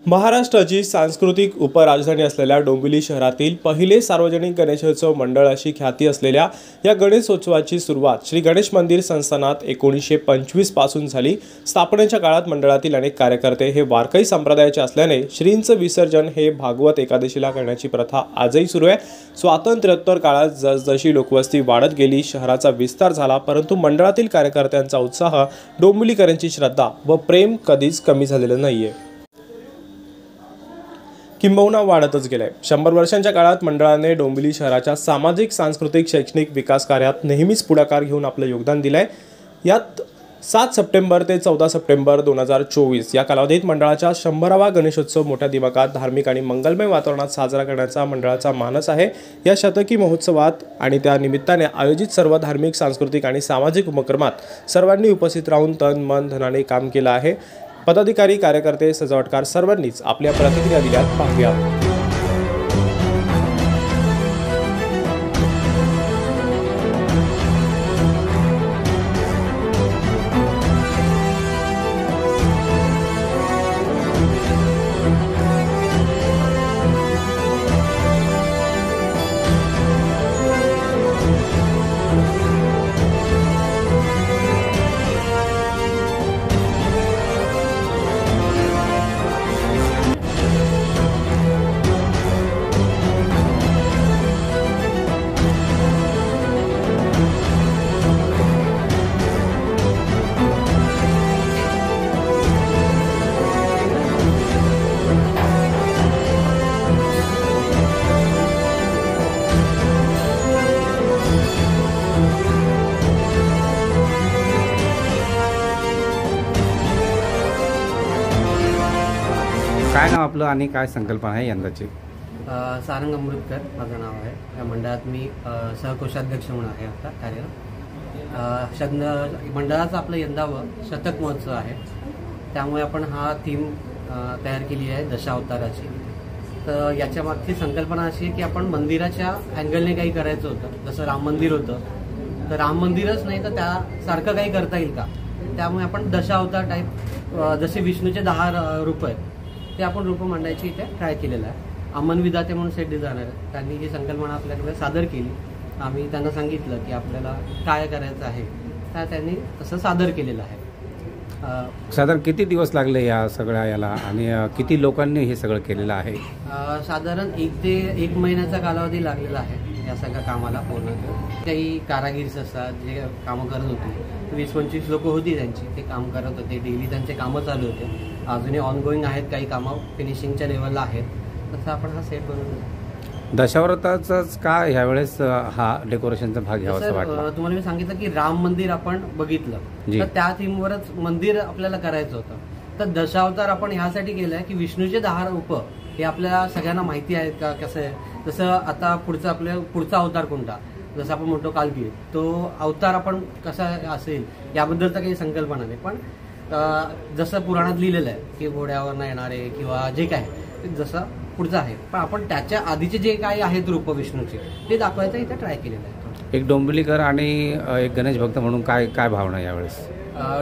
महाराष्ट्राची सांस्कृतिक उपराजधानी असलेल्या डोंबिवली शहरातील पहिले सार्वजनिक गणेशोत्सव मंडळ अशी ख्याती असलेल्या या गणेशोत्सवाची सुरुवात श्री गणेश मंदिर संस्थानात 1925 पासून झाली। स्थापनेच्या काळात मंडळातील अनेक कार्यकर्ते हे वारकरी संप्रदायाचे असल्याने श्रींचं विसर्जन हे भागवत एकादशीला करण्याची प्रथा आजही सुरू आहे। स्वातंत्र्योत्तर काळात जसजशी लोकवस्ती वाढत गेली, शहराचा विस्तार झाला, परंतु मंडळातील कार्यकर्त्यांचा उत्साह, डोंबिवलीकरांची श्रद्धा व प्रेम कधीच कमी झालेलं नाहीये, किंबहुना वाढतच गेलाय। 100 वर्षांच्या काळात मंडळाने डोंबिवली शहराच्या सामाजिक, सांस्कृतिक, शैक्षणिक विकास कार्यात नेहमीच पुढाकार घेऊन आपलं योगदान दिलंय। यात 7 सप्टेंबर ते 14 सप्टेंबर 2024 या कालावधीत मंडळाच्या 100वा गणेशोत्सव मोठ्या दिमाखात, धार्मिक आणि मंगलमय वातावरणात साजरा करण्याचा मंडळाचा मानस आहे। या शतकी महोत्सवात आणि त्या निमित्ताने आयोजित सर्व धार्मिक, सांस्कृतिक आणि सामाजिक उपक्रमात सर्वांनी उपस्थित राहून तन मन धनाने काम केलं आहे। पदाधिकारी, कार्यकर्ते, सजावटकार सर्वांनीच आपल्या प्रतिक्रिया दिल्यात, पाहूया। काय नाव आपलं आणि काय संकल्पना आहे यंदाची? सारंग अमृतकर माझं नाव आहे। या मंडळात मी सहकोषाध्यक्ष म्हणून आहे आता कार्यरत। मंडळाचं आपलं यंदावं शतक महोत्सव आहे, त्यामुळे आपण हा थीम तयार केली आहे दशावताराची। तर याच्या मागची संकल्पना अशी आहे की आपण मंदिराच्या अँगलने काही करायचं होतं, जसं राम मंदिर होतं, तर राम मंदिरच नाही तर त्यासारखं काही करता येईल का, त्यामुळे आपण दशावतार टाईप जसे विष्णूचे 10 रूप आहेत ते आपण रूप मांडायची इथे ट्राय केलेलं आहे। अमन विधाते म्हणून सेट डिझायनर त्यांनी ही संकल्पना आपल्याकडे सादर केली। आम्ही त्यांना सांगितलं की आपल्याला काय करायचं आहे, त्या त्यांनी तसं सादर केलेलं आहे। साधारण किती दिवस लागले या सगळ्या याला आणि किती लोकांनी हे सगळं केलेलं आहे? साधारण 1 ते 1 महिन्याचा कालावधी लागलेला आहे या सगळ्या कामाला पूर्ण। काही कारागीर असतात जे कामं करत होते, 20-25 लोक होती त्यांची, ते काम करत होते, डेली त्यांचे कामं चालू होते। अजूनही ऑनगोईंग आहेत, काही कामं फिनिशिंगच्या लेवलला आहेत। तसं आपण हा सेट बनवतो। दशावताराचाच का ह्यावेळेस हा डेकोरेशनचा भाग घ्यावा असं वाटलं? तुम्हाला मी सांगितलं की राम मंदिर आपण बघितलं, तर त्या थीमवरच मंदिर आपल्याला करायचं होतं। तर दशावतार आपण ह्यासाठी केलंय की विष्णूचे 10 रूप हे आपल्याला सगळ्यांना माहिती आहेत का, कसं आहे। जसं आता पुढचा अवतार कोणता, जसं आपण म्हणतो कालकी, तो अवतार आपण कसा असेल याबद्दल तर काही संकल्पना नाही, पण जसं पुराणात लिहिलेलं आहे की घोड्यावर न येणारे किंवा जे काय जसं पुढचं आहे, पण आपण त्याच्या आधीचे जे काही आहेत रूप विष्णूचे ते दाखवायचं इथे ट्राय केलेलं आहे। एक डोंबिवलीकर आणि एक गणेश भक्त म्हणून काय काय भावना यावेळेस?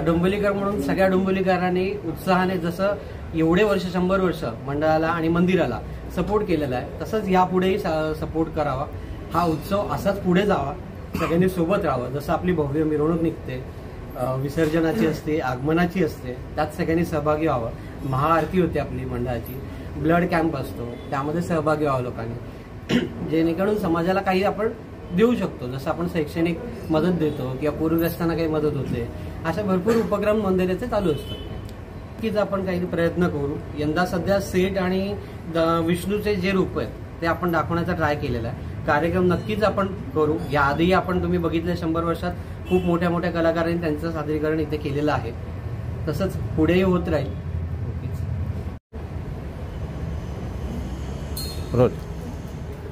डोंबिवलीकर म्हणून सगळ्या डोंबिवलीकरांनी उत्साहाने जसं एवढे वर्ष 100 वर्ष मंडळाला आणि मंदिराला सपोर्ट केलेला आहे, तसंच यापुढेही सपोर्ट करावा। हा उत्सव असाच पुढे जावा, सगळ्यांनी सोबत राहावं। जसं आपली भव्य मिरवणूक निघते, विसर्जनाची असते, आगमनाची असते, त्यात सगळ्यांनी सहभागी व्हावं। महाआरती होते आपली मंडळाची, ब्लड कॅम्प असतो, त्यामध्ये सहभागी व्हावं लोकांनी, जेणेकरून समाजाला काही आपण देऊ शकतो। जसं आपण शैक्षणिक मदत देतो किंवा पूरग्रस्तांना काही मदत होते, अशा भरपूर उपक्रम मंदिराचे चालू असतात। कीच आपण काही प्रयत्न करू। यंदा सध्या सेट आणि विष्णूचे जे रूप आहेत ते आपण दाखवण्याचा ट्राय केलेला आहे। कार्यक्रम नक्कीच आपण करू। याआधी आपण तुम्ही बघितले 100 वर्षात खूप मोठ्या मोठ्या कलाकारांनी त्यांचं सादरीकरण इथे केलेलं आहे, तसंच पुढेही होत राहील। रोज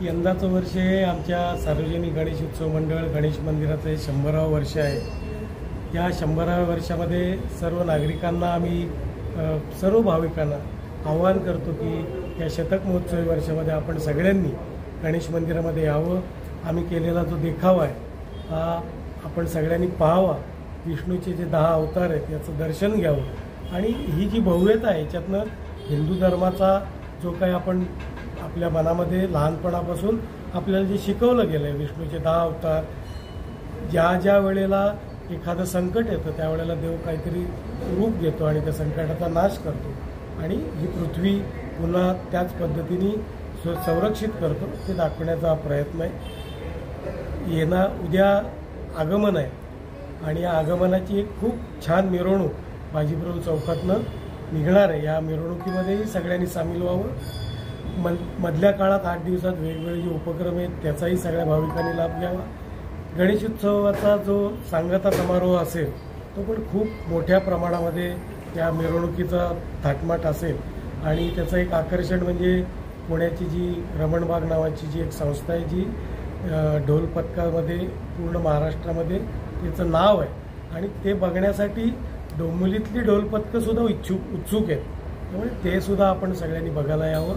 यंदाचं वर्ष हे आमच्या सार्वजनिक गणेशोत्सव मंडळ गणेश मंदिराचं 100वे वर्ष आहे। या 100व्या वर्षामध्ये सर्व नागरिकांना आम्ही सर्व भाविकांना आवाहन करतो की या शतक महोत्सवी वर्षामध्ये आपण सगळ्यांनी गणेश मंदिरामध्ये यावं। आम्ही केलेला जो देखावा आहे हा आपण सगळ्यांनी पाहावा। विष्णूचे जे 10 अवतार आहेत याचं दर्शन घ्यावं आणि ही जी भव्यता आहे याच्यातनं हिंदू धर्माचा जो काही आपण आपल्या मनामध्ये लहानपणापासून आपल्याला जे शिकवलं गेलं आहे, विष्णूचे 10 अवतार, ज्या ज्या वेळेला एखादं संकट येतं त्यावेळेला देव काहीतरी रूप घेतो आणि त्या संकटाचा नाश करतो आणि ही पृथ्वी पुन्हा त्याच पद्धतीने संरक्षित करतो, ते दाखवण्याचा प्रयत्न आहे. उद्या आगमन आहे आणि या आगमनाची एक खूप छान मिरवणूक बाजीप्रभू चौकातनं निघणार आहे. या मिरवणुकीमध्येही सगळ्यांनी सामील व्हावं. मधल्या काळात 8 दिवसात वेगवेगळे जे उपक्रम आहेत त्याचाही सगळ्या भाविकांनी लाभ घ्यावा. गणेशोत्सवाचा जो सांगता समारोह असेल तो पण खूप मोठ्या प्रमाणामध्ये या मिरवणुकीचा थाटमाट असेल आणि त्याचं एक आकर्षण म्हणजे पुण्याची जी रमणबाग नावाची जी एक संस्था आहे जी ढोल पथकामध्ये पूर्ण महाराष्ट्रामध्ये त्याचं नाव आहे आणि ते बघण्यासाठी डोंबिवलीतली ढोल पथकं सुद्धा उत्सुक आहेत. त्यामुळे ते सुद्धा आपण सगळ्यांनी बघायला यावं.